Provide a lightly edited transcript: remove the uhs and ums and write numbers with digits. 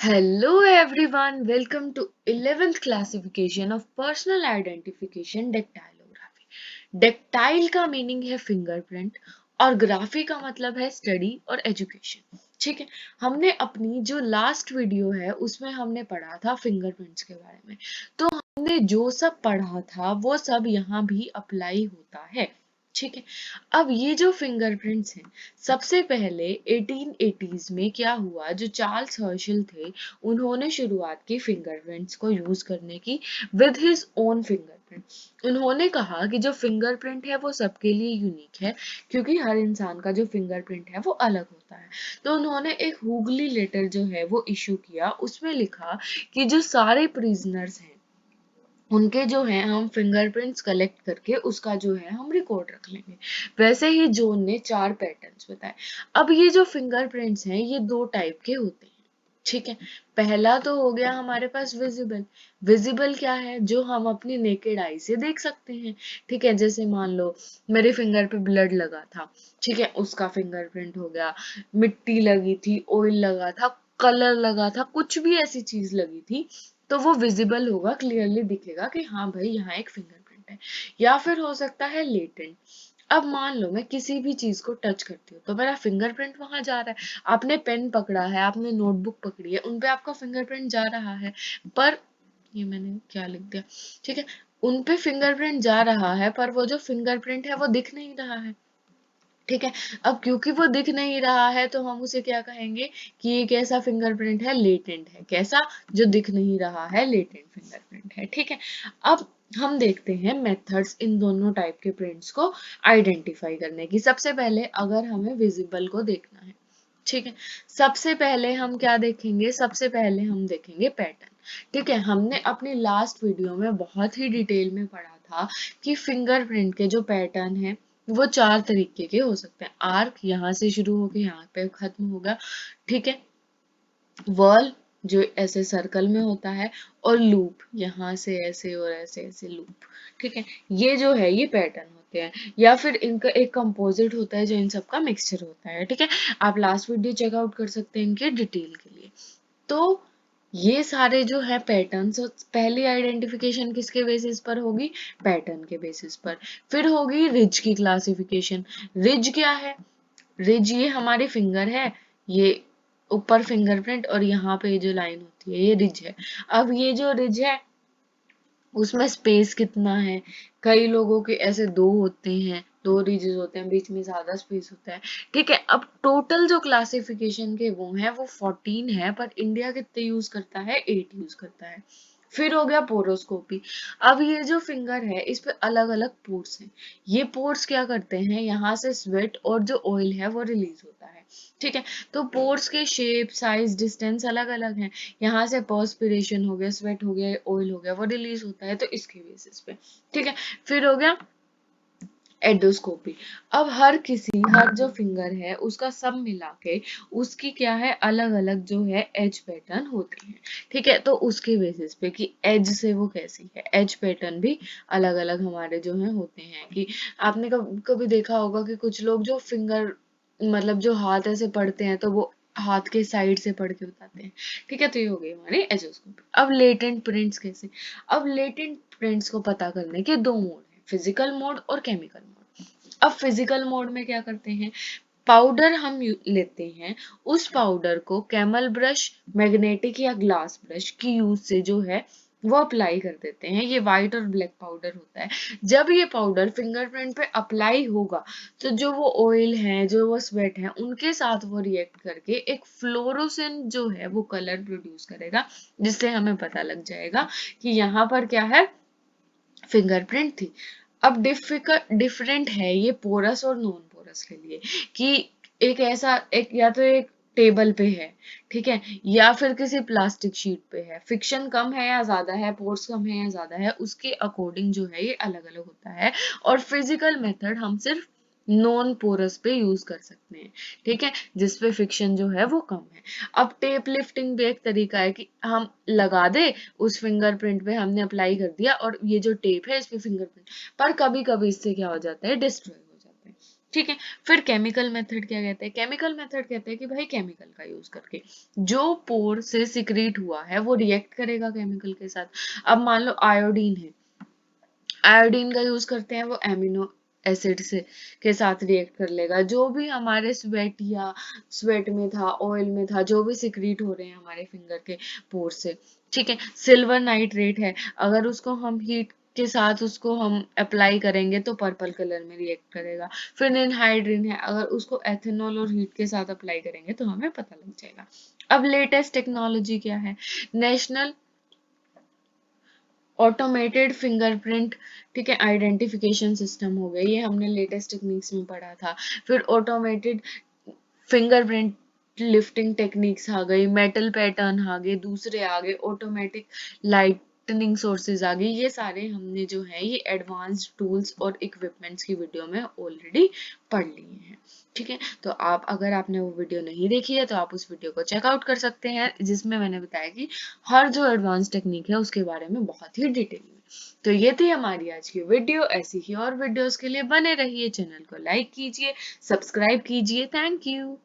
Hello everyone, welcome to 11th classification of personal identification dactylography. Dactyl का meaning है fingerprint और graphy का मतलब है स्टडी और एजुकेशन। ठीक है, हमने अपनी जो लास्ट वीडियो है उसमें हमने पढ़ा था फिंगरप्रिंट्स के बारे में। तो हमने जो सब पढ़ा था वो सब यहाँ भी अप्लाई होता है। ठीक है, अब ये जो फिंगरप्रिंट्स हैं, सबसे पहले 1880s में क्या हुआ, जो चार्ल्स हर्शल थे उन्होंने शुरुआत की फिंगरप्रिंट्स को यूज करने की विद हिज ओन फिंगरप्रिंट। उन्होंने कहा कि जो फिंगरप्रिंट है वो सबके लिए यूनिक है, क्योंकि हर इंसान का जो फिंगरप्रिंट है वो अलग होता है। तो उन्होंने एक हुगली लेटर जो है वो इशू किया, उसमें लिखा कि जो सारे प्रिजनर्स हैं उनके जो है हम फिंगरप्रिंट्स कलेक्ट करके उसका जो है हम रिकॉर्ड रख लेंगे। वैसे ही जोन ने 4 पैटर्न्स बताए। अब ये जो फिंगरप्रिंट्स हैं ये 2 टाइप के होते हैं। ठीक है, पहला तो हो गया हमारे पास विजिबल। विजिबल क्या है? जो हम अपनी नेकेड आई से देख सकते हैं। ठीक है, जैसे मान लो मेरे फिंगर पे ब्लड लगा था, ठीक है, उसका फिंगरप्रिंट हो गया। मिट्टी लगी थी, ऑयल लगा था, कलर लगा था, कुछ भी ऐसी चीज लगी थी, तो वो विजिबल होगा, क्लियरली दिखेगा कि हाँ भाई यहाँ एक फिंगरप्रिंट है। या फिर हो सकता है लेटेंट। अब मान लो मैं किसी भी चीज को टच करती हूँ तो मेरा फिंगरप्रिंट वहां जा रहा है। आपने पेन पकड़ा है, आपने नोटबुक पकड़ी है, उनपे आपका फिंगरप्रिंट जा रहा है, पर ये मैंने क्या लिख दिया, ठीक है, उनपे फिंगरप्रिंट जा रहा है पर वो जो फिंगरप्रिंट है वो दिख नहीं रहा है। ठीक है, अब क्योंकि वो दिख नहीं रहा है तो हम उसे क्या कहेंगे कि ये कैसा फिंगरप्रिंट है? लेटेंट है। कैसा? जो दिख नहीं रहा है, लेटेंट फिंगरप्रिंट है। ठीक है, अब हम देखते हैं मेथड्स इन दोनों टाइप के प्रिंट्स को आइडेंटिफाई करने की। सबसे पहले अगर हमें विजिबल को देखना है, ठीक है, सबसे पहले हम क्या देखेंगे? सबसे पहले हम देखेंगे पैटर्न। ठीक है, हमने अपनी लास्ट वीडियो में बहुत ही डिटेल में पढ़ा था कि फिंगरप्रिंट के जो पैटर्न है वो 4 तरीके के हो सकते हैं। आर्क यहाँ से शुरू होके यहाँ पे खत्म होगा, ठीक है, वर्ल जो ऐसे सर्कल में होता है, और लूप यहाँ से ऐसे और ऐसे ऐसे लूप। ठीक है, ये जो है ये पैटर्न होते हैं, या फिर इनका एक कंपोजिट होता है जो इन सब का मिक्सचर होता है। ठीक है, आप लास्ट वीडियो चेकआउट कर सकते हैं इनके डिटेल के लिए। तो ये सारे जो है पैटर्न्स, पहली आइडेंटिफिकेशन किसके बेसिस पर होगी? पैटर्न के बेसिस पर। फिर होगी रिज की क्लासिफिकेशन। रिज क्या है? रिज ये हमारी फिंगर है, ये ऊपर फिंगरप्रिंट और यहाँ पे जो लाइन होती है ये रिज है। अब ये जो रिज है उसमें स्पेस कितना है? कई लोगों के ऐसे 2 होते हैं, 2 रीजेस होते हैं, बीच में ज्यादा स्पेस होता है। ठीक है, अब टोटल जो क्लासिफिकेशन के वो है वो 14 है, पर इंडिया कितने यूज करता है? 8 यूज करता है। फिर हो गया पोरोस्कोपी। अब ये जो फिंगर है इस पे अलग अलग पोर्स हैं। ये पोर्स क्या करते हैं? यहाँ से स्वेट और जो ऑयल है वो रिलीज होता है। ठीक है, तो पोर्स के शेप, साइज, डिस्टेंस अलग अलग हैं। यहाँ से पर्सपिरेशन हो गया, स्वेट हो गया, ऑयल हो गया, वो रिलीज होता है, तो इसके बेसिस पे। ठीक है, फिर हो गया एंडोस्कोपी। अब हर जो फिंगर है उसका सब मिला के उसकी क्या है? अलग अलग जो है एज पैटर्न होते हैं। ठीक है, तो उसके बेसिस पे कि एज से वो कैसी है, एज पैटर्न भी अलग अलग हमारे जो है होते हैं। कि आपने कभी देखा होगा कि कुछ लोग जो फिंगर मतलब जो हाथ ऐसे पढ़ते हैं तो वो हाथ के साइड से पढ़ के बताते हैं। ठीक है, तो ये हो गई हमारी एजोस्कोपी। अब लेटेंट प्रिंट्स कैसे? अब लेटेंट प्रिंट्स को पता करने के 2 मोड हैं, फिजिकल मोड और केमिकल मोड। अब फिजिकल मोड में क्या करते हैं? पाउडर हम लेते हैं, उस पाउडर को कैमल ब्रश, मैग्नेटिक या ग्लास ब्रश की यूज से जो है वो अप्लाई कर देते हैं। ये व्हाइट और ब्लैक पाउडर होता है। जब ये पाउडर फिंगरप्रिंट पे अप्लाई होगा तो जो वो ऑयल है, जो वो स्वेट है, उनके साथ वो रिएक्ट करके एक फ्लोरोसेंट जो है वो कलर प्रोड्यूस करेगा, जिससे हमें पता लग जाएगा कि यहाँ पर क्या है? फिंगरप्रिंट थी। अब डिफरेंट है ये पोरस और नॉन पोरस के लिए, कि एक ऐसा एक या तो एक टेबल पे है, ठीक है, या फिर किसी प्लास्टिक शीट पे है। फिक्शन कम है या ज्यादा है, पोर्स कम है या ज्यादा है, उसके अकॉर्डिंग जो है ये अलग अलग होता है। और फिजिकल मेथड हम सिर्फ नॉन पोरस पे यूज कर सकते हैं, ठीक है, जिसपे फिक्शन जो है वो कम है। अब टेप लिफ्टिंग भी एक तरीका है कि हम लगा दे उस फिंगरप्रिंट पे, हमने अप्लाई कर दिया और ये जो टेप है इस पे फिंगरप्रिंट, पर कभी कभी इससे क्या हो जाता है? डिस्ट्रॉय हो जाता है। ठीक है। फिर केमिकल मेथड क्या कहते हैं? केमिकल मेथड कहते हैं कि भाई केमिकल का यूज करके जो पोर से सिक्रीट हुआ है वो रिएक्ट करेगा केमिकल के साथ। अब मान लो आयोडीन है, आयोडीन का यूज करते हैं, वो एमिनो एसिड से के साथ रिएक्ट कर लेगा। जो भी हमारे स्वेट में था, ऑयल में था, जो भी सिक्रीट हो रहे हैं हमारे फिंगर के पोर से, ठीक है। सिल्वर नाइट्रेट है, अगर उसको हम हीट के साथ उसको हम अप्लाई करेंगे तो पर्पल कलर में रिएक्ट करेगा। फिर एनहाइड्रिन है, अगर उसको एथेनॉल और हीट के साथ अप्लाई करेंगे तो हमें पता लग जाएगा। अब लेटेस्ट टेक्नोलॉजी क्या है? नेशनल ऑटोमेटेड फिंगरप्रिंट, ठीक है, आइडेंटिफिकेशन सिस्टम हो गया, ये हमने लेटेस्ट टेक्निक्स में पढ़ा था। फिर ऑटोमेटेड फिंगरप्रिंट लिफ्टिंग टेक्निक्स आ गई, मेटल पैटर्न आ गए, दूसरे आ गए, ऑटोमेटिक लाइटनिंग सोर्सेज आ गई। ये सारे हमने जो है ये एडवांस्ड टूल्स और इक्विपमेंट्स की वीडियो में ऑलरेडी पढ़ लिए हैं, ठीक है। तो आप, अगर आपने वो वीडियो नहीं देखी है तो आप उस वीडियो को चेकआउट कर सकते हैं, जिसमें मैंने बताया कि हर जो एडवांस टेक्निक है उसके बारे में बहुत ही डिटेल में। तो ये थी हमारी आज की वीडियो। ऐसी ही और वीडियोस के लिए बने रहिए, चैनल को लाइक कीजिए, सब्सक्राइब कीजिए। Thank you.